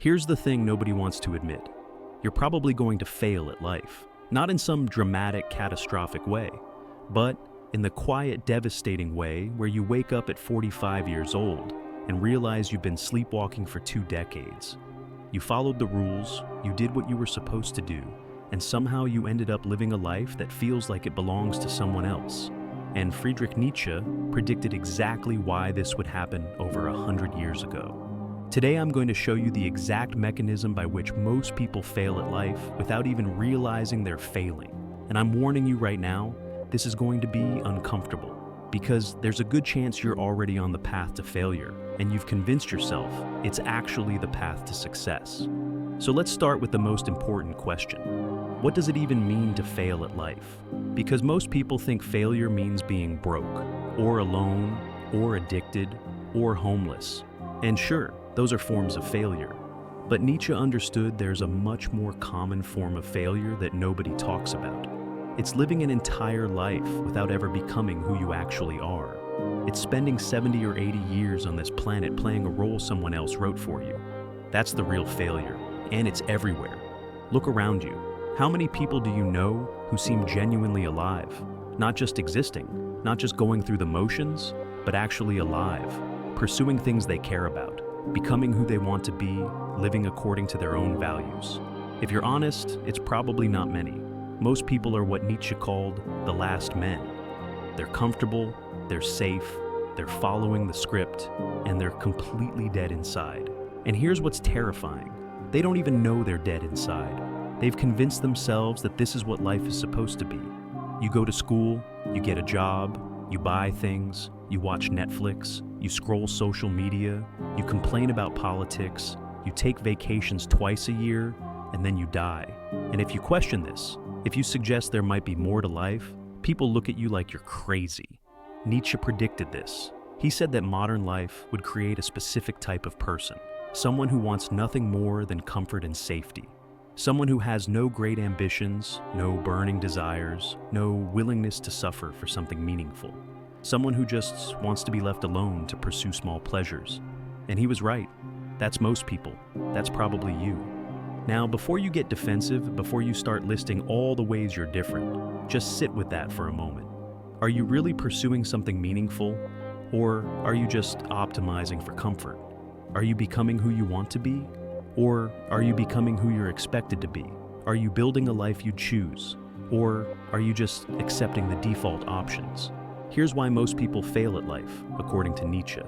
Here's the thing nobody wants to admit. You're probably going to fail at life, not in some dramatic, catastrophic way, but in the quiet, devastating way where you wake up at 45 years old and realize you've been sleepwalking for 2 decades. You followed the rules, you did what you were supposed to do, and somehow you ended up living a life that feels like it belongs to someone else. And Friedrich Nietzsche predicted exactly why this would happen over 100 years ago. Today I'm going to show you the exact mechanism by which most people fail at life without even realizing they're failing. And I'm warning you right now, this is going to be uncomfortable, because there's a good chance you're already on the path to failure, and you've convinced yourself it's actually the path to success. So let's start with the most important question. What does it even mean to fail at life? Because most people think failure means being broke, or alone, or addicted, or homeless. And sure, those are forms of failure. But Nietzsche understood there's a much more common form of failure that nobody talks about. It's living an entire life without ever becoming who you actually are. It's spending 70 or 80 years on this planet playing a role someone else wrote for you. That's the real failure, and it's everywhere. Look around you. How many people do you know who seem genuinely alive? Not just existing, not just going through the motions, but actually alive, pursuing things they care about, becoming who they want to be, living according to their own values. If you're honest, it's probably not many. Most people are what Nietzsche called the last men. They're comfortable, they're safe, they're following the script, and they're completely dead inside. And here's what's terrifying. They don't even know they're dead inside. They've convinced themselves that this is what life is supposed to be. You go to school, you get a job, you buy things, you watch Netflix, you scroll social media, you complain about politics, you take vacations twice a year, and then you die. And if you question this, if you suggest there might be more to life, people look at you like you're crazy. Nietzsche predicted this. He said that modern life would create a specific type of person, someone who wants nothing more than comfort and safety. Someone who has no great ambitions, no burning desires, no willingness to suffer for something meaningful. Someone who just wants to be left alone to pursue small pleasures. And he was right. That's most people. That's probably you. Now, before you get defensive, before you start listing all the ways you're different, just sit with that for a moment. Are you really pursuing something meaningful? Or are you just optimizing for comfort? Are you becoming who you want to be? Or are you becoming who you're expected to be? Are you building a life you choose? Or are you just accepting the default options? Here's why most people fail at life, according to Nietzsche.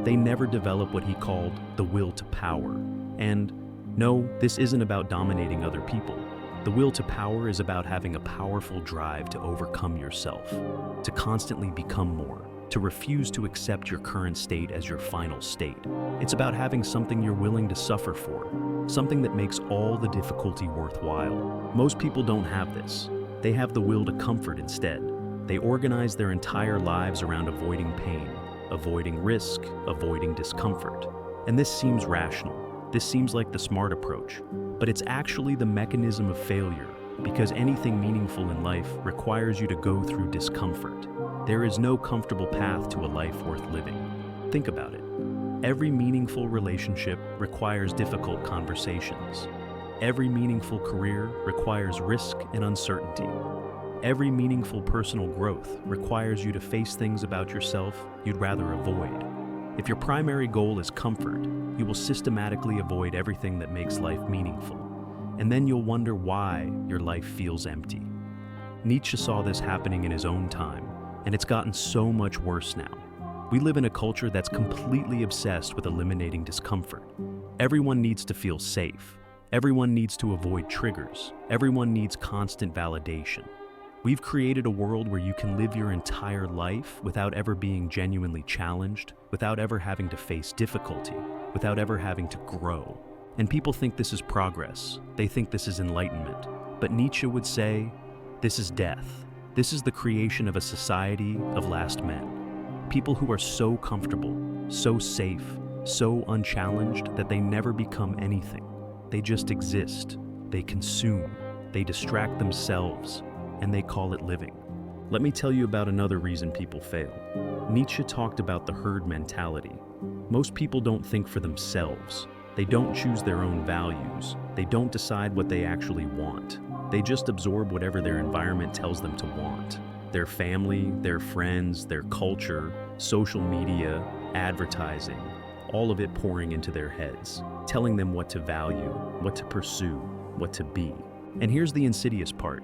They never develop what he called the will to power. And no, this isn't about dominating other people. The will to power is about having a powerful drive to overcome yourself, to constantly become more, to refuse to accept your current state as your final state. It's about having something you're willing to suffer for, something that makes all the difficulty worthwhile. Most people don't have this. They have the will to comfort instead. They organize their entire lives around avoiding pain, avoiding risk, avoiding discomfort. And this seems rational. This seems like the smart approach, but it's actually the mechanism of failure, because anything meaningful in life requires you to go through discomfort. There is no comfortable path to a life worth living. Think about it. Every meaningful relationship requires difficult conversations. Every meaningful career requires risk and uncertainty. Every meaningful personal growth requires you to face things about yourself you'd rather avoid. If your primary goal is comfort, you will systematically avoid everything that makes life meaningful. And then you'll wonder why your life feels empty. Nietzsche saw this happening in his own time, and it's gotten so much worse now. We live in a culture that's completely obsessed with eliminating discomfort. Everyone needs to feel safe. Everyone needs to avoid triggers. Everyone needs constant validation. We've created a world where you can live your entire life without ever being genuinely challenged, without ever having to face difficulty, without ever having to grow. And people think this is progress. They think this is enlightenment. But Nietzsche would say, this is death. This is the creation of a society of last men. People who are so comfortable, so safe, so unchallenged that they never become anything. They just exist. They consume. They distract themselves. And they call it living. Let me tell you about another reason people fail. Nietzsche talked about the herd mentality. Most people don't think for themselves. They don't choose their own values. They don't decide what they actually want. They just absorb whatever their environment tells them to want. Their family, their friends, their culture, social media, advertising, all of it pouring into their heads, telling them what to value, what to pursue, what to be. And here's the insidious part.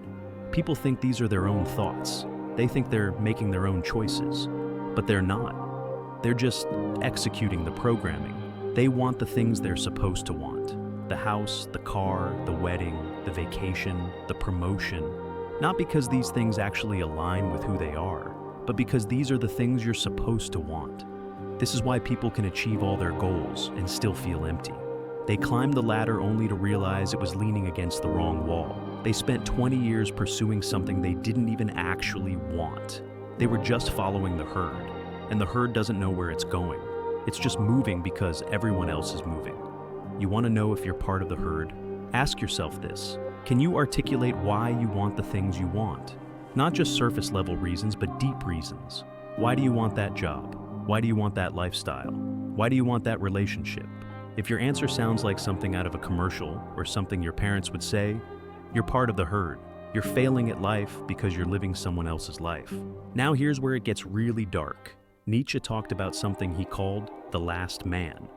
People think these are their own thoughts. They think they're making their own choices, but they're not. They're just executing the programming. They want the things they're supposed to want. The house, the car, the wedding, the vacation, the promotion. Not because these things actually align with who they are, but because these are the things you're supposed to want. This is why people can achieve all their goals and still feel empty. They climbed the ladder only to realize it was leaning against the wrong wall. They spent 20 years pursuing something they didn't even actually want. They were just following the herd, and the herd doesn't know where it's going. It's just moving because everyone else is moving. You want to know if you're part of the herd? Ask yourself this. Can you articulate why you want the things you want? Not just surface level reasons, but deep reasons. Why do you want that job? Why do you want that lifestyle? Why do you want that relationship? If your answer sounds like something out of a commercial or something your parents would say, you're part of the herd. You're failing at life because you're living someone else's life. Now here's where it gets really dark. Nietzsche talked about something he called the last man.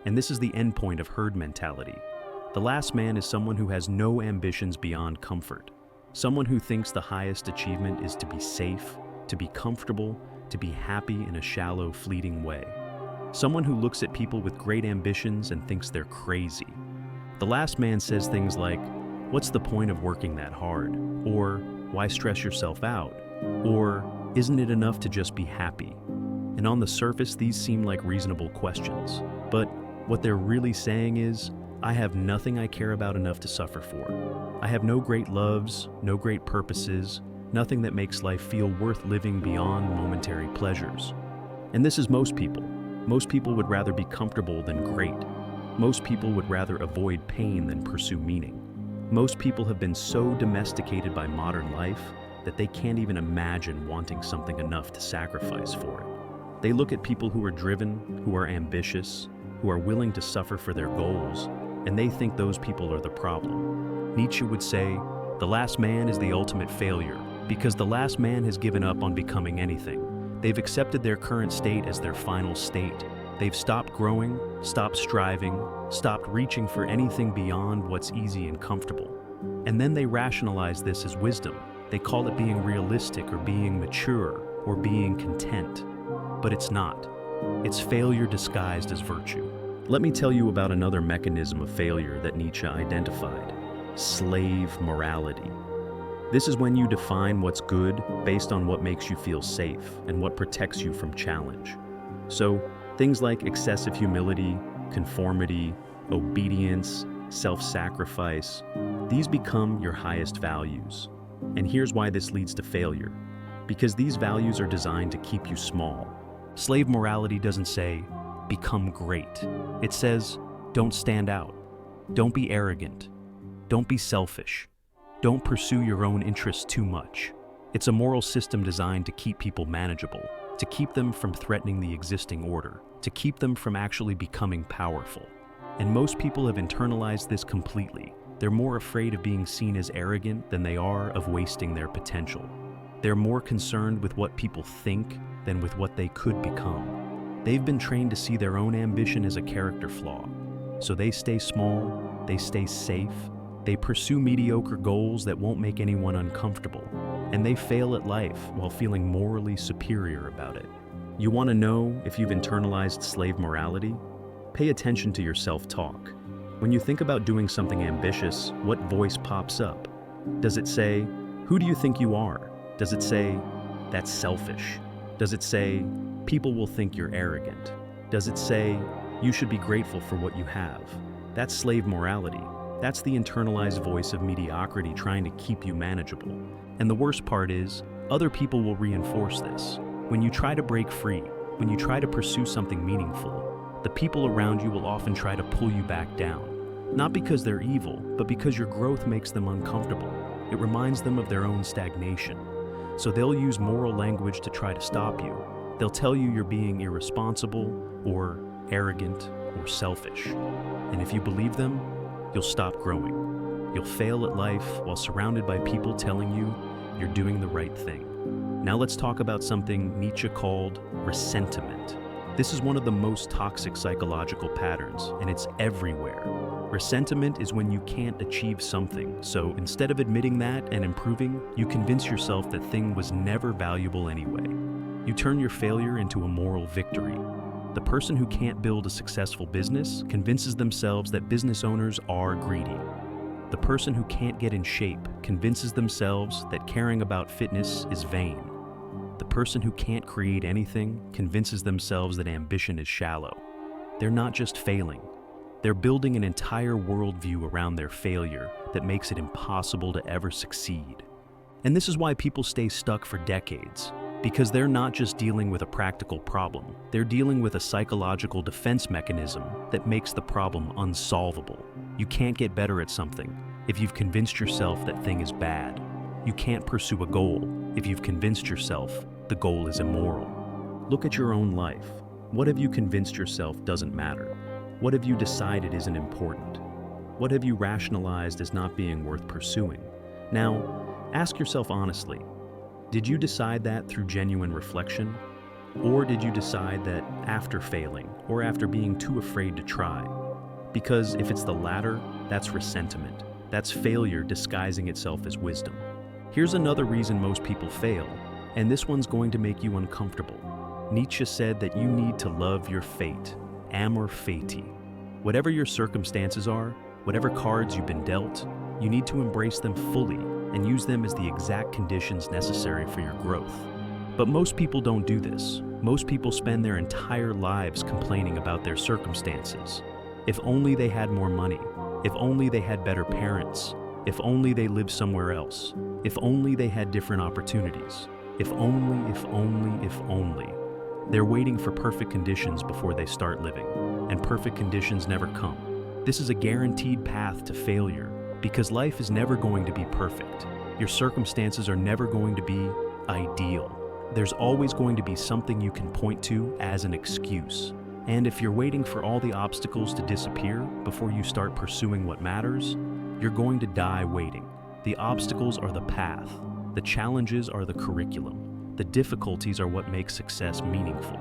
And this is the endpoint of herd mentality. The last man is someone who has no ambitions beyond comfort. Someone who thinks the highest achievement is to be safe, to be comfortable, to be happy in a shallow, fleeting way. Someone who looks at people with great ambitions and thinks they're crazy. The last man says things like, "What's the point of working that hard?" Or, "Why stress yourself out?" Or, "Isn't it enough to just be happy?" And on the surface, these seem like reasonable questions. But what they're really saying is, I have nothing I care about enough to suffer for. I have no great loves, no great purposes, nothing that makes life feel worth living beyond momentary pleasures. And this is most people. Most people would rather be comfortable than great. Most people would rather avoid pain than pursue meaning. Most people have been so domesticated by modern life that they can't even imagine wanting something enough to sacrifice for it. They look at people who are driven, who are ambitious, who are willing to suffer for their goals, and they think those people are the problem. Nietzsche would say, the last man is the ultimate failure, because the last man has given up on becoming anything. They've accepted their current state as their final state. They've stopped growing, stopped striving, stopped reaching for anything beyond what's easy and comfortable. And then they rationalize this as wisdom. They call it being realistic or being mature or being content. But it's not. It's failure disguised as virtue. Let me tell you about another mechanism of failure that Nietzsche identified: slave morality. This is when you define what's good based on what makes you feel safe and what protects you from challenge. So, things like excessive humility, conformity, obedience, self-sacrifice, these become your highest values. And here's why this leads to failure. Because these values are designed to keep you small. Slave morality doesn't say, become great. It says, don't stand out. Don't be arrogant. Don't be selfish. Don't pursue your own interests too much. It's a moral system designed to keep people manageable, to keep them from threatening the existing order, to keep them from actually becoming powerful. And most people have internalized this completely. They're more afraid of being seen as arrogant than they are of wasting their potential. They're more concerned with what people think than with what they could become. They've been trained to see their own ambition as a character flaw. So they stay small, they stay safe, they pursue mediocre goals that won't make anyone uncomfortable, and they fail at life while feeling morally superior about it. You want to know if you've internalized slave morality? Pay attention to your self-talk. When you think about doing something ambitious, what voice pops up? Does it say, "Who do you think you are?" Does it say, "That's selfish"? Does it say, "People will think you're arrogant"? Does it say, "You should be grateful for what you have"? That's slave morality. That's the internalized voice of mediocrity trying to keep you manageable. And the worst part is, other people will reinforce this. When you try to break free, when you try to pursue something meaningful, the people around you will often try to pull you back down. Not because they're evil, but because your growth makes them uncomfortable. It reminds them of their own stagnation. So they'll use moral language to try to stop you. They'll tell you you're being irresponsible, or arrogant, or selfish. And if you believe them, you'll stop growing. You'll fail at life while surrounded by people telling you you're doing the right thing. Now let's talk about something Nietzsche called resentment. This is one of the most toxic psychological patterns, and it's everywhere. Resentment is when you can't achieve something, so instead of admitting that and improving, you convince yourself that thing was never valuable anyway. You turn your failure into a moral victory. The person who can't build a successful business convinces themselves that business owners are greedy. The person who can't get in shape convinces themselves that caring about fitness is vain. The person who can't create anything convinces themselves that ambition is shallow. They're not just failing. They're building an entire worldview around their failure that makes it impossible to ever succeed. And this is why people stay stuck for decades, because they're not just dealing with a practical problem. They're dealing with a psychological defense mechanism that makes the problem unsolvable. You can't get better at something if you've convinced yourself that thing is bad. You can't pursue a goal if you've convinced yourself the goal is immoral. Look at your own life. What have you convinced yourself doesn't matter? What have you decided isn't important? What have you rationalized as not being worth pursuing? Now, ask yourself honestly, did you decide that through genuine reflection? Or did you decide that after failing, or after being too afraid to try? Because if it's the latter, that's resentment. That's failure disguising itself as wisdom. Here's another reason most people fail, and this one's going to make you uncomfortable. Nietzsche said that you need to love your fate, amor fati. Whatever your circumstances are, whatever cards you've been dealt, you need to embrace them fully and use them as the exact conditions necessary for your growth. But most people don't do this. Most people spend their entire lives complaining about their circumstances. If only they had more money. If only they had better parents. If only they lived somewhere else. If only they had different opportunities. If only, if only, if only. They're waiting for perfect conditions before they start living, and perfect conditions never come. This is a guaranteed path to failure, because life is never going to be perfect. Your circumstances are never going to be ideal. There's always going to be something you can point to as an excuse. And if you're waiting for all the obstacles to disappear before you start pursuing what matters, you're going to die waiting. The obstacles are the path. The challenges are the curriculum. The difficulties are what make success meaningful.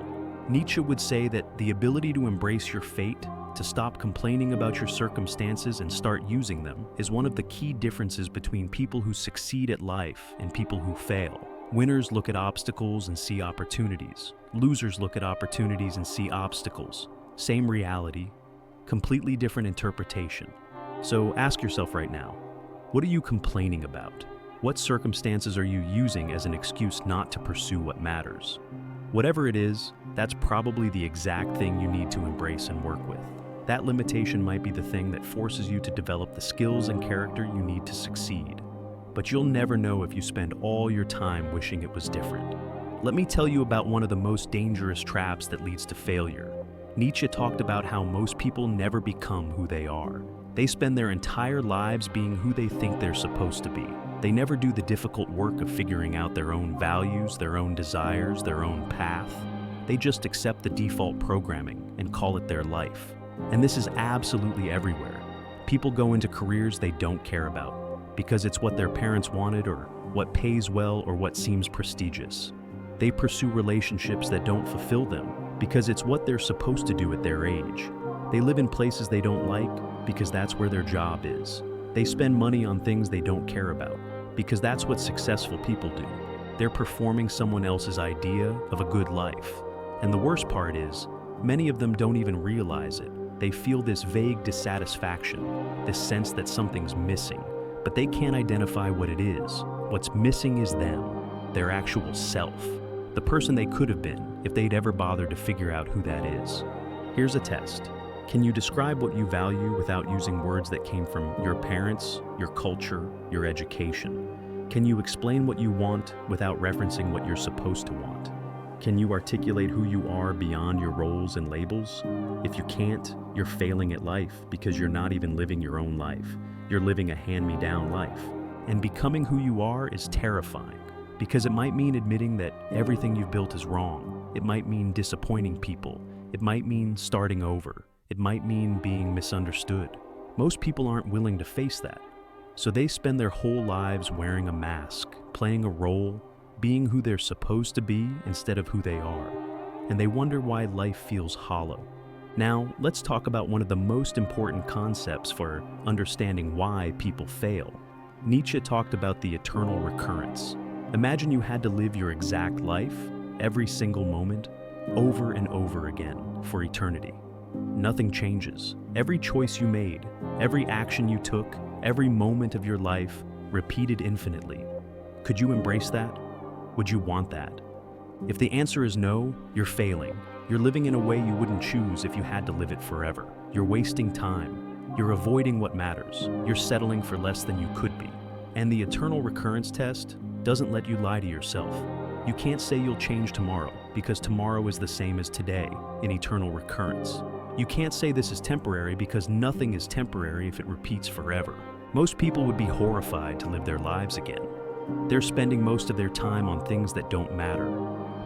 Nietzsche would say that the ability to embrace your fate, to stop complaining about your circumstances and start using them, is one of the key differences between people who succeed at life and people who fail. Winners look at obstacles and see opportunities. Losers look at opportunities and see obstacles. Same reality, completely different interpretation. So ask yourself right now, what are you complaining about? What circumstances are you using as an excuse not to pursue what matters? Whatever it is, that's probably the exact thing you need to embrace and work with. That limitation might be the thing that forces you to develop the skills and character you need to succeed. But you'll never know if you spend all your time wishing it was different. Let me tell you about one of the most dangerous traps that leads to failure. Nietzsche talked about how most people never become who they are. They spend their entire lives being who they think they're supposed to be. They never do the difficult work of figuring out their own values, their own desires, their own path. They just accept the default programming and call it their life. And this is absolutely everywhere. People go into careers they don't care about because it's what their parents wanted or what pays well or what seems prestigious. They pursue relationships that don't fulfill them because it's what they're supposed to do at their age. They live in places they don't like because that's where their job is. They spend money on things they don't care about because that's what successful people do. They're performing someone else's idea of a good life. And the worst part is, many of them don't even realize it. They feel this vague dissatisfaction, this sense that something's missing, but they can't identify what it is. What's missing is them, their actual self, the person they could have been if they'd ever bothered to figure out who that is. Here's a test. Can you describe what you value without using words that came from your parents, your culture, your education? Can you explain what you want without referencing what you're supposed to want? Can you articulate who you are beyond your roles and labels? If you can't, you're failing at life because you're not even living your own life. You're living a hand-me-down life. And becoming who you are is terrifying because it might mean admitting that everything you've built is wrong. It might mean disappointing people. It might mean starting over. It might mean being misunderstood. Most people aren't willing to face that. So they spend their whole lives wearing a mask, playing a role, being who they're supposed to be instead of who they are. And they wonder why life feels hollow. Now, let's talk about one of the most important concepts for understanding why people fail. Nietzsche talked about the eternal recurrence. Imagine you had to live your exact life, every single moment, over and over again for eternity. Nothing changes. Every choice you made, every action you took, every moment of your life, repeated infinitely. Could you embrace that? Would you want that? If the answer is no, you're failing. You're living in a way you wouldn't choose if you had to live it forever. You're wasting time. You're avoiding what matters. You're settling for less than you could be. And the eternal recurrence test doesn't let you lie to yourself. You can't say you'll change tomorrow because tomorrow is the same as today in eternal recurrence. You can't say this is temporary because nothing is temporary if it repeats forever. Most people would be horrified to live their lives again. They're spending most of their time on things that don't matter.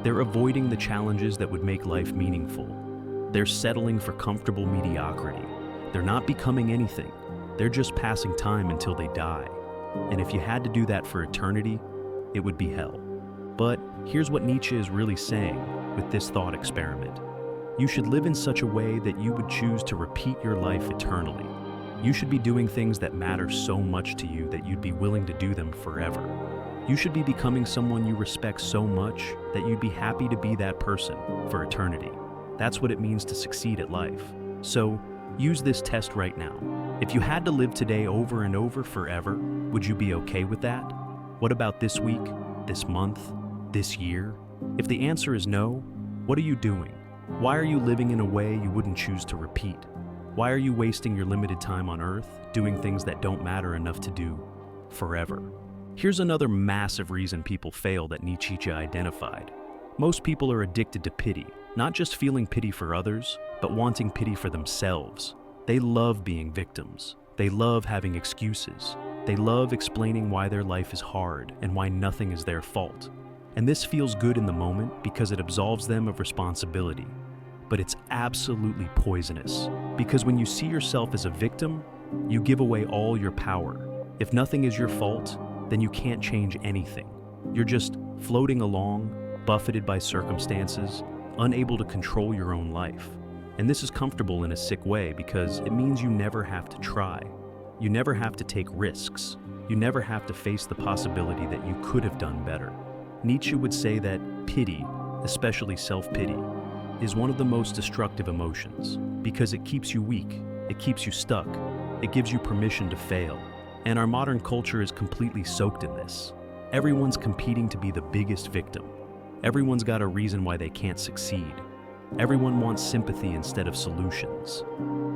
They're avoiding the challenges that would make life meaningful. They're settling for comfortable mediocrity. They're not becoming anything. They're just passing time until they die. And if you had to do that for eternity, it would be hell. But here's what Nietzsche is really saying with this thought experiment. You should live in such a way that you would choose to repeat your life eternally. You should be doing things that matter so much to you that you'd be willing to do them forever. You should be becoming someone you respect so much that you'd be happy to be that person for eternity. That's what it means to succeed at life. So, use this test right now. If you had to live today over and over forever, would you be okay with that? What about this week, this month, this year? If the answer is no, what are you doing? Why are you living in a way you wouldn't choose to repeat? Why are you wasting your limited time on Earth doing things that don't matter enough to do forever? Here's another massive reason people fail that Nietzsche identified. Most people are addicted to pity, not just feeling pity for others, but wanting pity for themselves. They love being victims. They love having excuses. They love explaining why their life is hard and why nothing is their fault. And this feels good in the moment because it absolves them of responsibility. But it's absolutely poisonous, because when you see yourself as a victim, you give away all your power. If nothing is your fault, then you can't change anything. You're just floating along, buffeted by circumstances, unable to control your own life. And this is comfortable in a sick way because it means you never have to try. You never have to take risks. You never have to face the possibility that you could have done better. Nietzsche would say that pity, especially self-pity, is one of the most destructive emotions because it keeps you weak, it keeps you stuck, it gives you permission to fail. And our modern culture is completely soaked in this. Everyone's competing to be the biggest victim. Everyone's got a reason why they can't succeed. Everyone wants sympathy instead of solutions.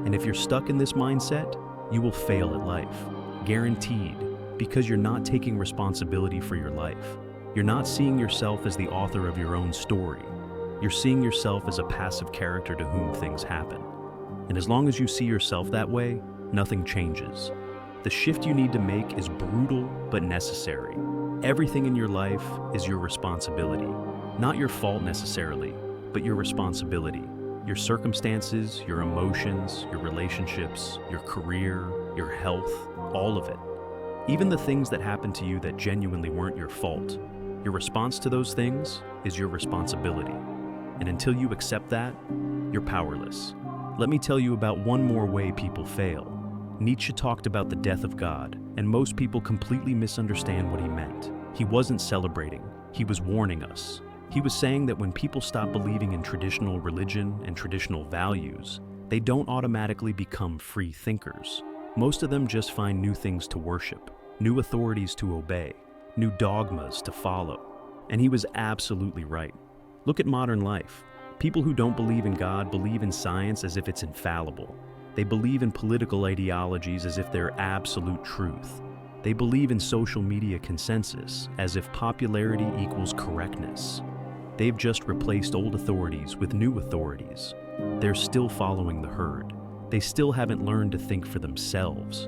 And if you're stuck in this mindset, you will fail at life. Guaranteed, because you're not taking responsibility for your life. You're not seeing yourself as the author of your own story. You're seeing yourself as a passive character to whom things happen. And as long as you see yourself that way, nothing changes. The shift you need to make is brutal but necessary. Everything in your life is your responsibility. Not your fault necessarily, but your responsibility. Your circumstances, your emotions, your relationships, your career, your health, all of it. Even the things that happened to you that genuinely weren't your fault. Your response to those things is your responsibility. And until you accept that, you're powerless. Let me tell you about one more way people fail. Nietzsche talked about the death of God, and most people completely misunderstand what he meant. He wasn't celebrating, he was warning us. He was saying that when people stop believing in traditional religion and traditional values, they don't automatically become free thinkers. Most of them just find new things to worship, new authorities to obey, new dogmas to follow. And he was absolutely right. Look at modern life. People who don't believe in God believe in science as if it's infallible. They believe in political ideologies as if they're absolute truth. They believe in social media consensus as if popularity equals correctness. They've just replaced old authorities with new authorities. They're still following the herd. They still haven't learned to think for themselves.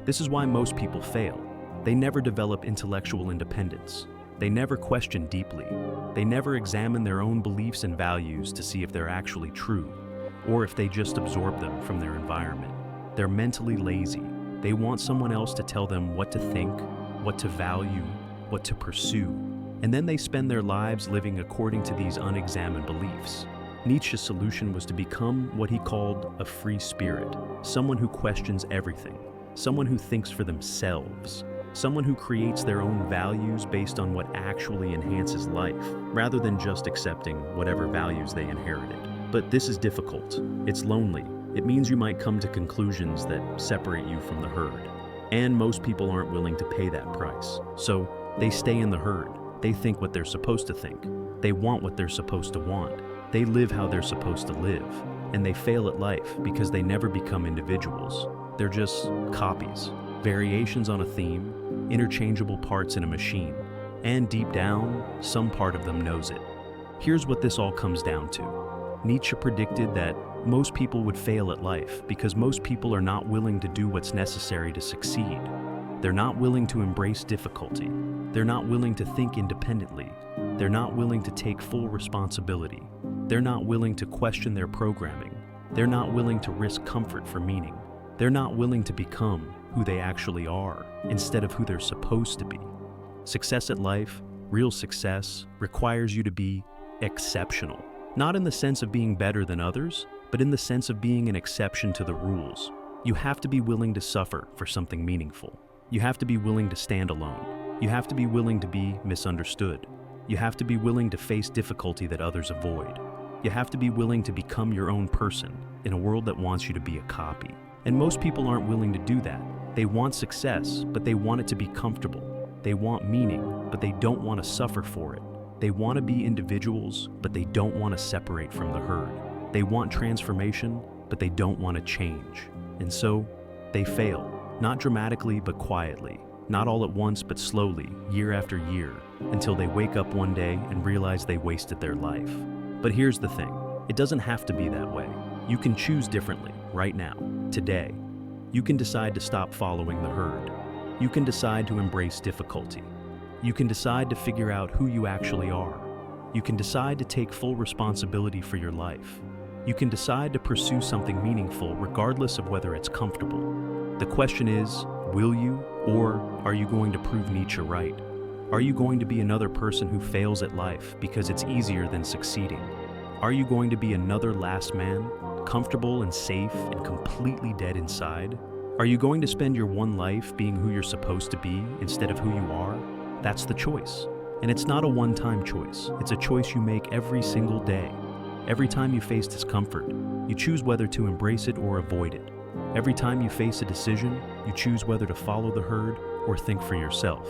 This is why most people fail. They never develop intellectual independence. They never question deeply. They never examine their own beliefs and values to see if they're actually true. or if they just absorb them from their environment. They're mentally lazy. They want someone else to tell them what to think, what to value, what to pursue, and then they spend their lives living according to these unexamined beliefs. Nietzsche's solution was to become what he called a free spirit, someone who questions everything, someone who thinks for themselves, someone who creates their own values based on what actually enhances life, rather than just accepting whatever values they inherited. But this is difficult. It's lonely. It means you might come to conclusions that separate you from the herd. And most people aren't willing to pay that price. So they stay in the herd. They think what they're supposed to think. They want what they're supposed to want. They live how they're supposed to live. And they fail at life because they never become individuals. They're just copies, variations on a theme, interchangeable parts in a machine. And deep down, some part of them knows it. Here's what this all comes down to. Nietzsche predicted that most people would fail at life because most people are not willing to do what's necessary to succeed. They're not willing to embrace difficulty. They're not willing to think independently. They're not willing to take full responsibility. They're not willing to question their programming. They're not willing to risk comfort for meaning. They're not willing to become who they actually are instead of who they're supposed to be. Success at life, real success, requires you to be exceptional. Not in the sense of being better than others, but in the sense of being an exception to the rules. You have to be willing to suffer for something meaningful. You have to be willing to stand alone. You have to be willing to be misunderstood. You have to be willing to face difficulty that others avoid. You have to be willing to become your own person in a world that wants you to be a copy. And most people aren't willing to do that. They want success, but they want it to be comfortable. They want meaning, but they don't want to suffer for it. They want to be individuals, but they don't want to separate from the herd. They want transformation, but they don't want to change. And so, they fail. Not dramatically, but quietly. Not all at once, but slowly, year after year, until they wake up one day and realize they wasted their life. But here's the thing. It doesn't have to be that way. You can choose differently, right now, today. You can decide to stop following the herd. You can decide to embrace difficulty. You can decide to figure out who you actually are. You can decide to take full responsibility for your life. You can decide to pursue something meaningful regardless of whether it's comfortable. The question is, will you, or are you going to prove Nietzsche right? Are you going to be another person who fails at life because it's easier than succeeding? Are you going to be another last man, comfortable and safe and completely dead inside? Are you going to spend your one life being who you're supposed to be instead of who you are? That's the choice. And it's not a one-time choice. It's a choice you make every single day. Every time you face discomfort, you choose whether to embrace it or avoid it. Every time you face a decision, you choose whether to follow the herd or think for yourself.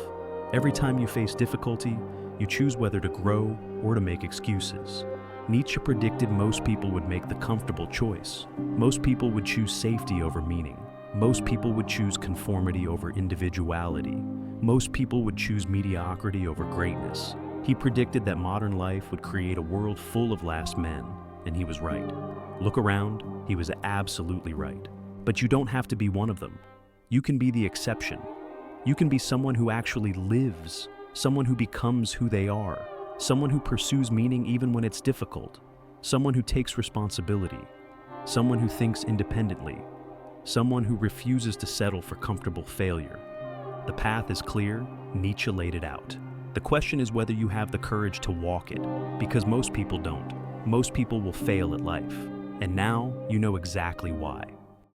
Every time you face difficulty, you choose whether to grow or to make excuses. Nietzsche predicted most people would make the comfortable choice. Most people would choose safety over meaning. Most people would choose conformity over individuality. Most people would choose mediocrity over greatness. He predicted that modern life would create a world full of last men, and he was right. Look around, he was absolutely right. But you don't have to be one of them. You can be the exception. You can be someone who actually lives, someone who becomes who they are, someone who pursues meaning even when it's difficult, someone who takes responsibility, someone who thinks independently, someone who refuses to settle for comfortable failure. The path is clear, Nietzsche laid it out. The question is whether you have the courage to walk it, because most people don't. Most people will fail at life, and now you know exactly why.